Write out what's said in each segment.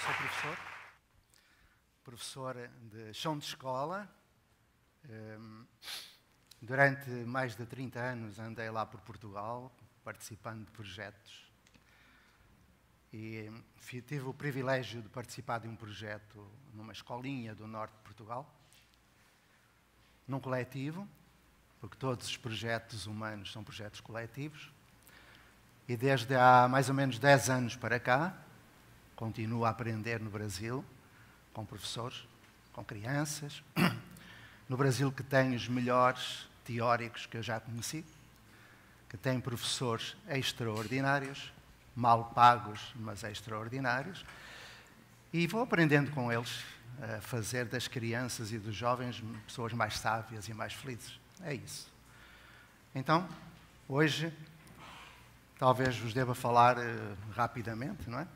sou professor de chão de escola. Durante mais de 30 anos andei lá por Portugal, participando de projetos. E tive o privilégio de participar de um projeto numa escolinha do norte de Portugal, num coletivo, porque todos os projetos humanos são projetos coletivos. E desde há mais ou menos 10 anos para cá, continuo a aprender no Brasil, com professores, com crianças. No Brasil, que tem os melhores teóricos que eu já conheci, que tem professores extraordinários, mal pagos, mas extraordinários, e vou aprendendo com eles a fazer das crianças e dos jovens pessoas mais sábias e mais felizes. É isso. Então, hoje, talvez vos deva falar rapidamente, não é?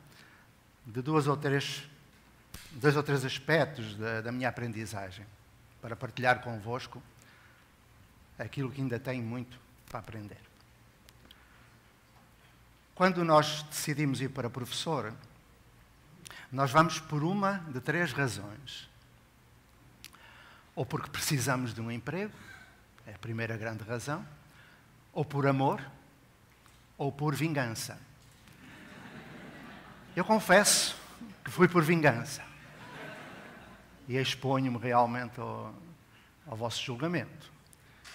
De dois ou três aspectos da minha aprendizagem, para partilhar convosco aquilo que ainda tenho muito para aprender. Quando nós decidimos ir para professor, nós vamos por uma de 3 razões. Ou porque precisamos de um emprego, é a primeira grande razão, ou por amor, ou por vingança. Eu confesso que fui por vingança. E exponho-me realmente ao vosso julgamento.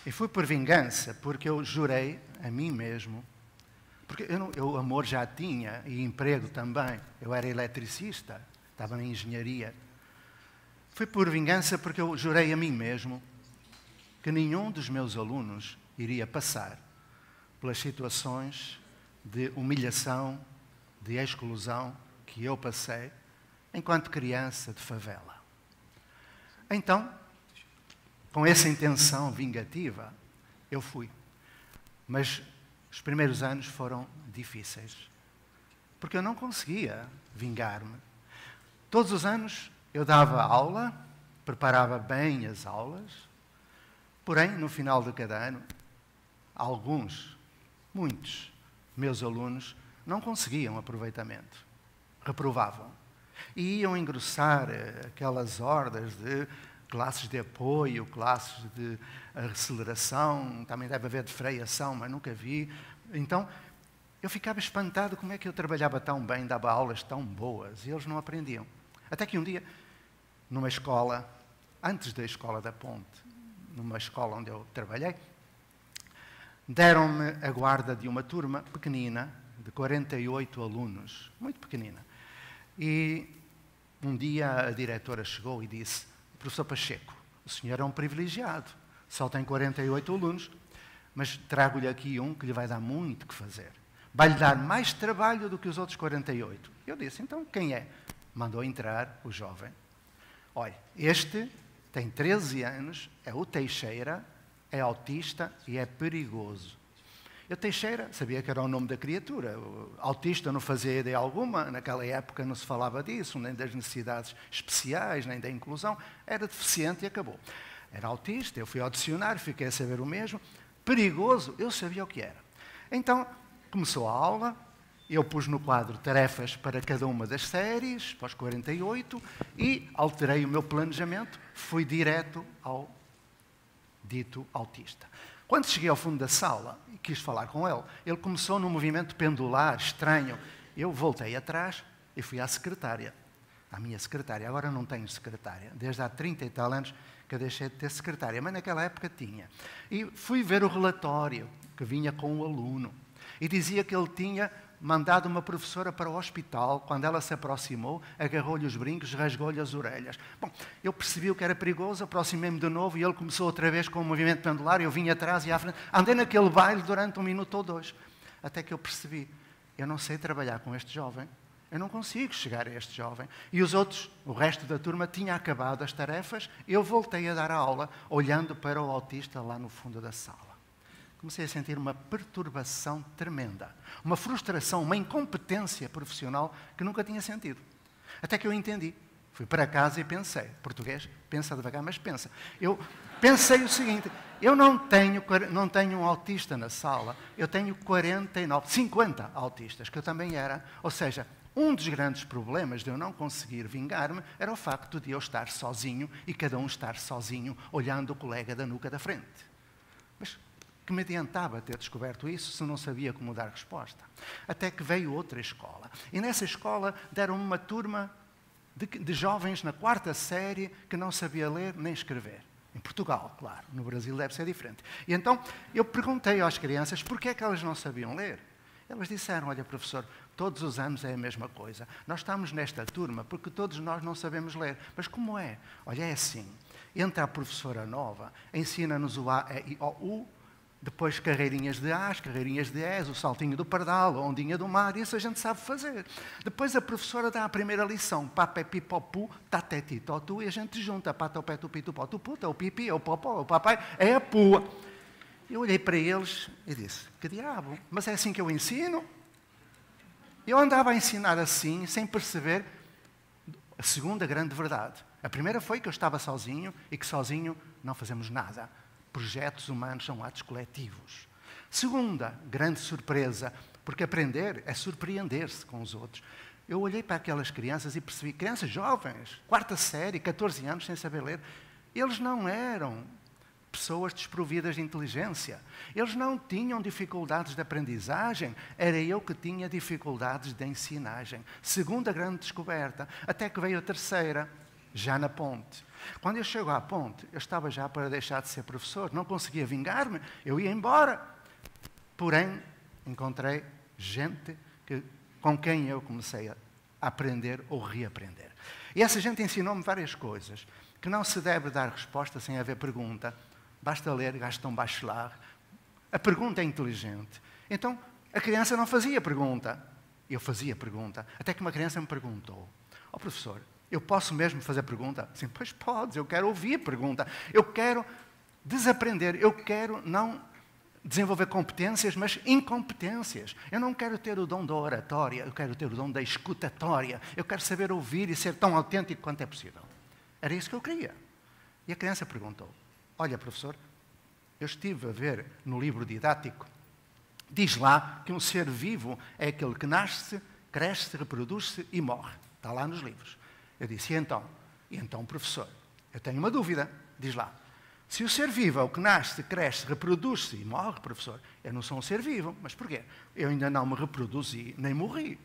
E fui por vingança porque eu jurei a mim mesmo, porque eu amor já tinha, e emprego também. Eu era eletricista, estava na engenharia. Fui por vingança porque eu jurei a mim mesmo que nenhum dos meus alunos iria passar pelas situações de humilhação, de exclusão que eu passei enquanto criança de favela. Então, com essa intenção vingativa, eu fui. Mas os primeiros anos foram difíceis, porque eu não conseguia vingar-me. Todos os anos eu dava aula, preparava bem as aulas, porém, no final de cada ano, muitos meus alunos não conseguiam aproveitamento, reprovavam. E iam engrossar aquelas hordas de classes de apoio, classes de aceleração, também deve haver de freação, mas nunca vi. Então, eu ficava espantado como é que eu trabalhava tão bem, dava aulas tão boas, e eles não aprendiam. Até que um dia, numa escola, antes da Escola da Ponte, numa escola onde eu trabalhei, deram-me a guarda de uma turma pequenina, de 48 alunos, muito pequenina. E um dia a diretora chegou e disse: professor Pacheco, o senhor é um privilegiado, só tem 48 alunos, mas trago-lhe aqui um que lhe vai dar muito que fazer. Vai-lhe dar mais trabalho do que os outros 48. Eu disse: então quem é? Mandou entrar o jovem. Olha, este tem 13 anos, é o Teixeira, é autista e é perigoso. Eu, Teixeira, sabia que era o nome da criatura. O autista não fazia ideia alguma, naquela época não se falava disso, nem das necessidades especiais, nem da inclusão. Era deficiente e acabou. Era autista, eu fui ao dicionário, fiquei a saber o mesmo. Perigoso, eu sabia o que era. Então, começou a aula, eu pus no quadro tarefas para cada uma das séries, para os 48, e alterei o meu planejamento, fui direto ao dito autista. Quando cheguei ao fundo da sala e quis falar com ele, ele começou num movimento pendular, estranho. Eu voltei atrás e fui à secretária, à minha secretária. Agora não tenho secretária, desde há 30 e tal anos que eu deixei de ter secretária, mas naquela época tinha. E fui ver o relatório que vinha com o aluno e dizia que ele tinha mandado uma professora para o hospital. Quando ela se aproximou, agarrou-lhe os brincos, rasgou-lhe as orelhas. Bom, eu percebi o que era perigoso, aproximei-me de novo e ele começou outra vez com o movimento pendular. Eu vim atrás e à frente. Andei naquele baile durante 1 minuto ou 2, até que eu percebi: eu não sei trabalhar com este jovem, eu não consigo chegar a este jovem. E os outros, o resto da turma, tinha acabado as tarefas. Eu voltei a dar a aula, olhando para o autista lá no fundo da sala. Comecei a sentir uma perturbação tremenda, uma frustração, uma incompetência profissional que nunca tinha sentido. Até que eu entendi. Fui para casa e pensei: português, pensa devagar, mas pensa. Eu pensei o seguinte: eu não tenho um autista na sala, eu tenho 49, 50 autistas, que eu também era. Ou seja, Um dos grandes problemas de eu não conseguir vingar-me era o facto de eu estar sozinho e cada um estar sozinho, olhando o colega da nuca da frente. Mas que me adiantava ter descoberto isso se não sabia como dar resposta? Até que veio outra escola. E nessa escola deram-me uma turma de jovens na 4ª série que não sabia ler nem escrever. Em Portugal, claro. No Brasil deve ser diferente. E então eu perguntei às crianças porquê é que elas não sabiam ler. Elas disseram, olha, professor, todos os anos é a mesma coisa. Nós estamos nesta turma porque todos nós não sabemos ler. Mas como é? Olha, é assim. Entra a professora nova, ensina-nos o A, E, I, O, U, depois carreirinhas de As, carreirinhas de Es, o saltinho do pardal, a ondinha do mar, isso a gente sabe fazer. Depois a professora dá a primeira lição, papé, pipopu, taté, titotu, e a gente junta, patopé, tupitu, potuputa, o pipi, o popó, o papai, é a pua. Eu olhei para eles e disse, que diabo, mas é assim que eu ensino? Eu andava a ensinar assim, sem perceber a segunda grande verdade. A primeira foi que eu estava sozinho e que sozinho não fazemos nada. Projetos humanos são atos coletivos. Segunda grande surpresa, porque aprender é surpreender-se com os outros. Eu olhei para aquelas crianças e percebi, crianças jovens, 4ª série, 14 anos, sem saber ler, eles não eram pessoas desprovidas de inteligência. Eles não tinham dificuldades de aprendizagem, era eu que tinha dificuldades de ensinagem. Segunda grande descoberta, até que veio a terceira, já na ponte. Quando eu chego à ponte, eu estava já para deixar de ser professor, não conseguia vingar-me, eu ia embora. Porém, encontrei gente com quem eu comecei a aprender ou reaprender. E essa gente ensinou-me várias coisas, que não se deve dar resposta sem haver pergunta. Basta ler Gaston Bachelard. A pergunta é inteligente. Então, a criança não fazia pergunta. Eu fazia pergunta. Até que uma criança me perguntou, ó professor, eu posso mesmo fazer pergunta? Sim, pois podes, eu quero ouvir pergunta. Eu quero desaprender, eu quero não desenvolver competências, mas incompetências. Eu não quero ter o dom da oratória, eu quero ter o dom da escutatória. Eu quero saber ouvir e ser tão autêntico quanto é possível. Era isso que eu queria. E a criança perguntou, olha, professor, eu estive a ver no livro didático, diz lá que um ser vivo é aquele que nasce, cresce, reproduz-se e morre. Está lá nos livros. Eu disse, e então? E então, professor, eu tenho uma dúvida. Diz lá, se o ser vivo é o que nasce, cresce, reproduz-se e morre, professor, eu não sou um ser vivo. Mas porquê? Eu ainda não me reproduzi, nem morri.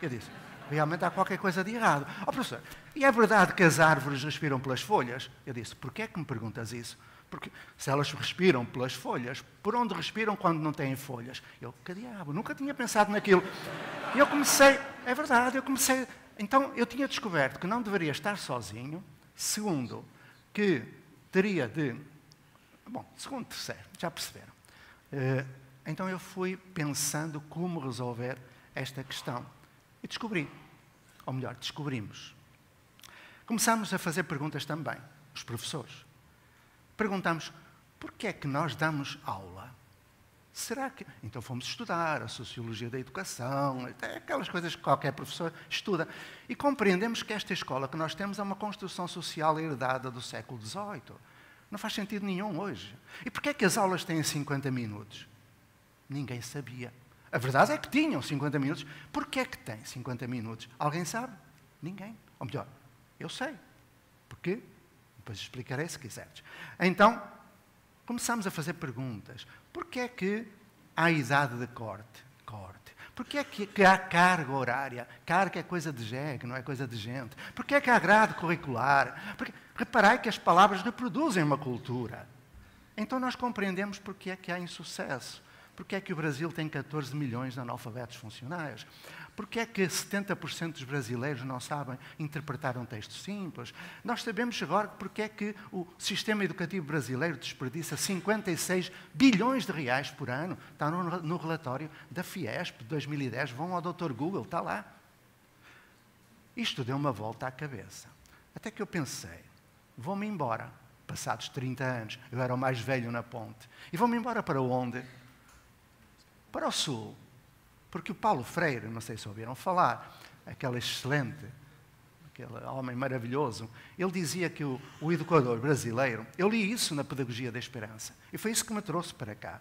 Eu disse, realmente há qualquer coisa de errado. Ó, professor, e é verdade que as árvores respiram pelas folhas? Eu disse, porquê é que me perguntas isso? Porque se elas respiram pelas folhas, por onde respiram quando não têm folhas? Eu, que diabo, nunca tinha pensado naquilo. E eu comecei, é verdade, eu comecei... Então, eu tinha descoberto que não deveria estar sozinho. Segundo, que teria de... Bom, segundo, terceiro, já perceberam. Então, eu fui pensando como resolver esta questão. E descobri. Ou melhor, descobrimos. Começámos a fazer perguntas também, os professores. Perguntamos, porquê é que nós damos aula? Será que... Então fomos estudar a sociologia da educação, até aquelas coisas que qualquer professor estuda. E compreendemos que esta escola que nós temos é uma construção social herdada do século XVIII. Não faz sentido nenhum hoje. E porquê é que as aulas têm 50 minutos? Ninguém sabia. A verdade é que tinham 50 minutos. Porquê é que tem 50 minutos? Alguém sabe? Ninguém. Ou melhor, eu sei. Porquê? Depois explicarei se quiseres. Então, começámos a fazer perguntas. Porquê é que há idade de corte? Porquê é que há carga horária? Carga é coisa de jegue, não é coisa de gente. Porquê é que há grade curricular? Porque, reparai que as palavras reproduzem uma cultura. Então nós compreendemos porquê é que há insucesso. Porquê é que o Brasil tem 14 milhões de analfabetos funcionais? Porquê é que 70% dos brasileiros não sabem interpretar um texto simples? Nós sabemos agora porquê é que o sistema educativo brasileiro desperdiça 56 bilhões de reais por ano. Está no relatório da Fiesp de 2010. Vão ao Dr. Google, está lá. Isto deu uma volta à cabeça. Até que eu pensei, vou-me embora, passados 30 anos. Eu era o mais velho na ponte. E vou-me embora para onde? Para o Sul. Porque o Paulo Freire, não sei se ouviram falar, aquele excelente, aquele homem maravilhoso, ele dizia que o educador brasileiro, eu li isso na Pedagogia da Esperança, e foi isso que me trouxe para cá,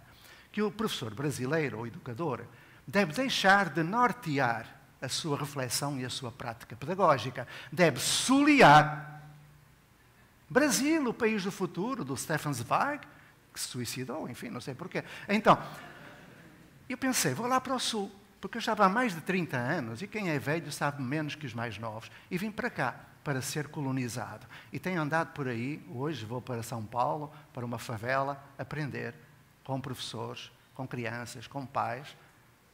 que o professor brasileiro, ou educador, deve deixar de nortear a sua reflexão e a sua prática pedagógica. Deve soliar Brasil, o país do futuro, do Stefan Zweig, que se suicidou, enfim, não sei porquê. Então, eu pensei, vou lá para o Sul, porque eu estava há mais de 30 anos, e quem é velho sabe menos que os mais novos, e vim para cá para ser colonizado. E tenho andado por aí, hoje vou para São Paulo, para uma favela, aprender com professores, com crianças, com pais,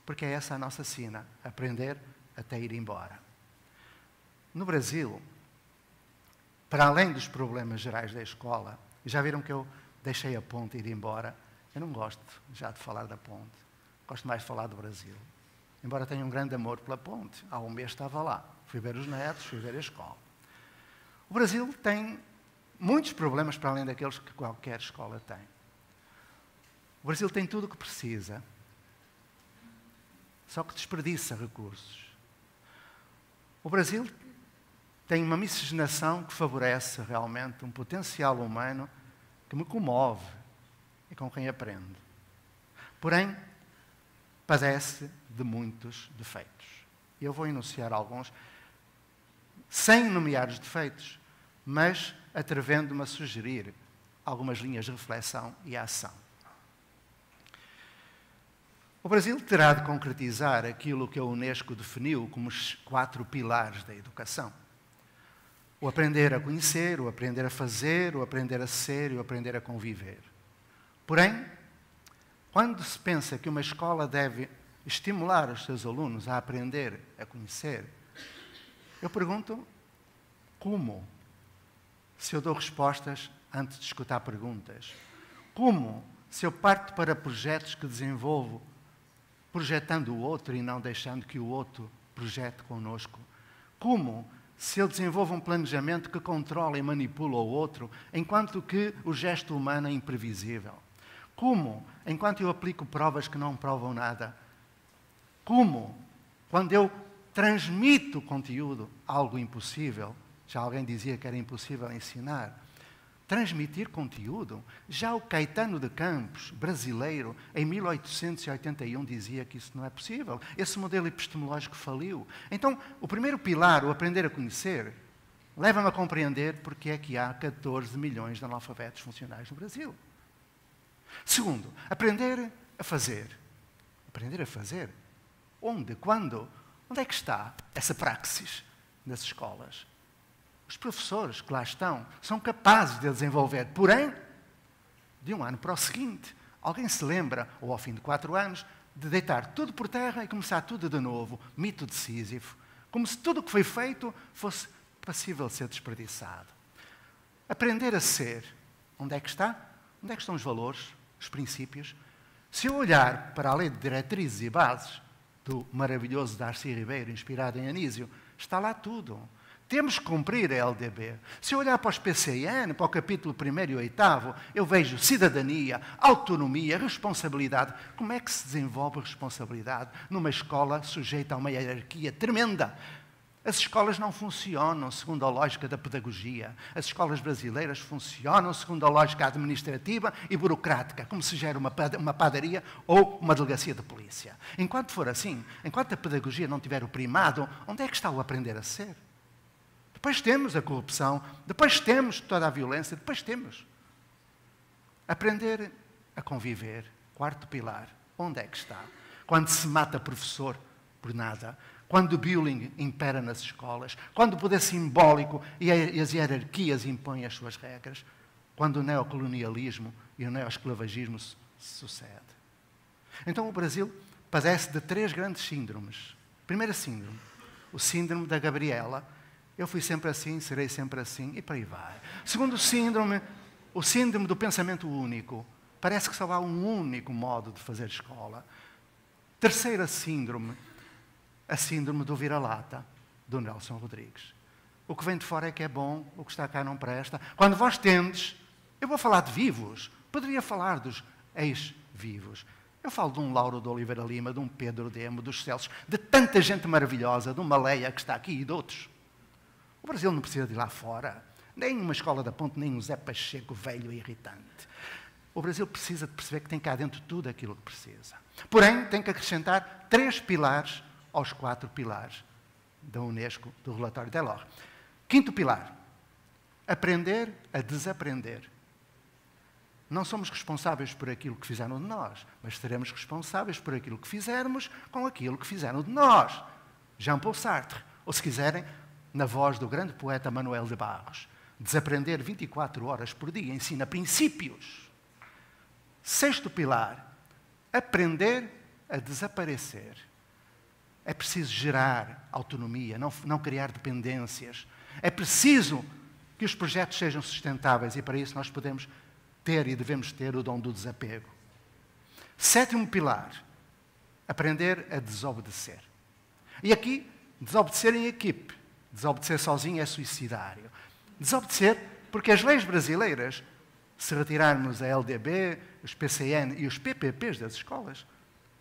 porque é essa a nossa sina, aprender até ir embora. No Brasil, para além dos problemas gerais da escola, já viram que eu deixei a ponte e ir embora? Eu não gosto já de falar da ponte, gosto mais de falar do Brasil. Embora tenha um grande amor pela ponte, há um mês estava lá, fui ver os netos, fui ver a escola. O Brasil tem muitos problemas para além daqueles que qualquer escola tem. O Brasil tem tudo o que precisa, só que desperdiça recursos. O Brasil tem uma miscigenação que favorece realmente um potencial humano que me comove e com quem aprendo. Porém, padece de muitos defeitos. Eu vou enunciar alguns, sem nomear os defeitos, mas atrevendo-me a sugerir algumas linhas de reflexão e ação. O Brasil terá de concretizar aquilo que a Unesco definiu como os 4 pilares da educação. O aprender a conhecer, o aprender a fazer, o aprender a ser e o aprender a conviver. Porém, quando se pensa que uma escola deve estimular os seus alunos a aprender a conhecer, eu pergunto como? Se eu dou respostas antes de escutar perguntas. Como? Se eu parto para projetos que desenvolvo projetando o outro e não deixando que o outro projete connosco? Como? Se eu desenvolvo um planejamento que controla e manipula o outro, enquanto que o gesto humano é imprevisível? Como? Enquanto eu aplico provas que não provam nada? Como? Quando eu transmito conteúdo, algo impossível, já alguém dizia que era impossível ensinar, transmitir conteúdo. Já o Caetano de Campos, brasileiro, em 1881 dizia que isso não é possível. Esse modelo epistemológico faliu. Então, o primeiro pilar, o aprender a conhecer, leva-me a compreender porque é que há 14 milhões de analfabetos funcionais no Brasil. Segundo, aprender a fazer. Aprender a fazer? Onde? Quando? Onde é que está essa praxis nas escolas? Os professores que lá estão são capazes de desenvolver, porém, de um ano para o seguinte, alguém se lembra, ou ao fim de 4 anos, de deitar tudo por terra e começar tudo de novo, mito de Sísifo, como se tudo o que foi feito fosse passível de ser desperdiçado. Aprender a ser, onde é que está? Onde é que estão os valores, os princípios? Se eu olhar para a lei de diretrizes e bases do maravilhoso Darcy Ribeiro, inspirado em Anísio, está lá tudo. Temos que cumprir a LDB. Se eu olhar para os PCN, para o capítulo 1º e 8º, eu vejo cidadania, autonomia, responsabilidade. Como é que se desenvolve a responsabilidade numa escola sujeita a uma hierarquia tremenda? As escolas não funcionam segundo a lógica da pedagogia. As escolas brasileiras funcionam segundo a lógica administrativa e burocrática, como se gera uma padaria ou uma delegacia de polícia. Enquanto for assim, enquanto a pedagogia não tiver o primado, onde é que está o aprender a ser? Depois temos a corrupção, depois temos toda a violência, depois temos. Aprender a conviver, 4º pilar, onde é que está? Quando se mata professor por nada, quando o bullying impera nas escolas, quando o poder simbólico e as hierarquias impõem as suas regras, quando o neocolonialismo e o neoesclavagismo se sucede. Então o Brasil padece de 3 grandes síndromes. Primeira síndrome, o síndrome da Gabriela. Eu fui sempre assim, serei sempre assim, e por aí vai. Segundo síndrome, o síndrome do pensamento único. Parece que só há um único modo de fazer escola. Terceira síndrome, a síndrome do vira-lata, do Nelson Rodrigues. O que vem de fora é que é bom, o que está cá não presta. Quando vós tendes, eu vou falar de vivos, poderia falar dos ex-vivos. Eu falo de um Lauro de Oliveira Lima, de um Pedro Demo, dos Celsos, de tanta gente maravilhosa, de uma Leia que está aqui e de outros. O Brasil não precisa de ir lá fora, nem uma escola da ponte, nem um Zé Pacheco velho e irritante. O Brasil precisa de perceber que tem cá dentro tudo aquilo que precisa. Porém, tem que acrescentar 3 pilares aos 4 pilares da Unesco, do relatório Delors. Quinto pilar, aprender a desaprender. Não somos responsáveis por aquilo que fizeram de nós, mas seremos responsáveis por aquilo que fizermos com aquilo que fizeram de nós. Jean-Paul Sartre, ou se quiserem, na voz do grande poeta Manuel de Barros. Desaprender 24 horas por dia ensina princípios. Sexto pilar, aprender a desaparecer. É preciso gerar autonomia, não criar dependências. É preciso que os projetos sejam sustentáveis e para isso nós podemos ter e devemos ter o dom do desapego. Sétimo pilar, aprender a desobedecer. E aqui, desobedecer em equipe. Desobedecer sozinho é suicidário. Desobedecer porque as leis brasileiras, se retirarmos a LDB, os PCN e os PPPs das escolas,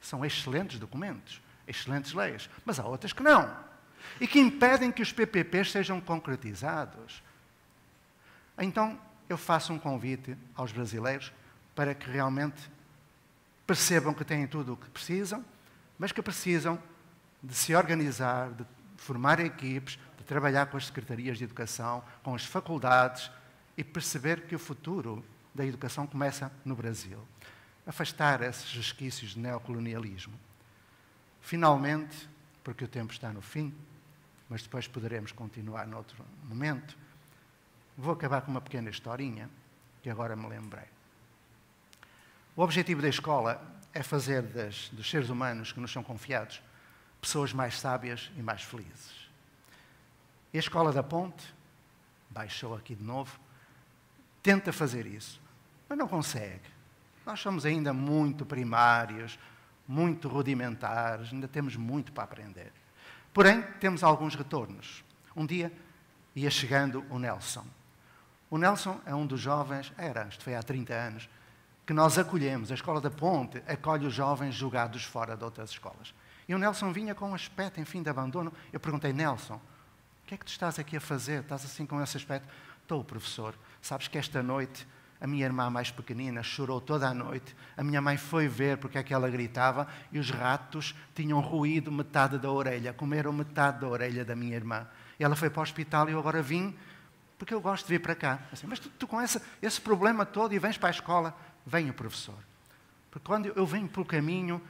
são excelentes documentos, excelentes leis, mas há outras que não. E que impedem que os PPPs sejam concretizados. Então, eu faço um convite aos brasileiros para que realmente percebam que têm tudo o que precisam, mas que precisam de se organizar, de formar equipes, de trabalhar com as secretarias de educação, com as faculdades e perceber que o futuro da educação começa no Brasil. Afastar esses resquícios de neocolonialismo. Finalmente, porque o tempo está no fim, mas depois poderemos continuar noutro momento, vou acabar com uma pequena historinha que agora me lembrei. O objetivo da escola é fazer dos seres humanos que nos são confiados pessoas mais sábias e mais felizes. E a Escola da Ponte, baixou aqui de novo, tenta fazer isso, mas não consegue. Nós somos ainda muito primários, muito rudimentares, ainda temos muito para aprender. Porém, temos alguns retornos. Um dia ia chegando o Nelson. O Nelson é um dos jovens, isto foi há 30 anos, que nós acolhemos. A Escola da Ponte acolhe os jovens julgados fora de outras escolas. E o Nelson vinha com um aspecto, enfim, de abandono. Eu perguntei, Nelson, o que é que tu estás aqui a fazer? Estás assim com esse aspecto? Estou, professor. Sabes que esta noite a minha irmã mais pequenina chorou toda a noite. A minha mãe foi ver porque é que ela gritava e os ratos tinham roído metade da orelha, comeram metade da orelha da minha irmã. E ela foi para o hospital e eu agora vim porque eu gosto de vir para cá. Assim, mas tu com esse problema todo e vens para a escola? Venho, professor. Porque quando eu venho pelo caminho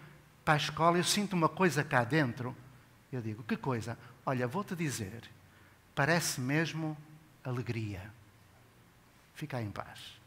para a escola, eu sinto uma coisa cá dentro. Eu digo, que coisa? Olha, vou-te dizer, parece mesmo alegria. Fica em paz.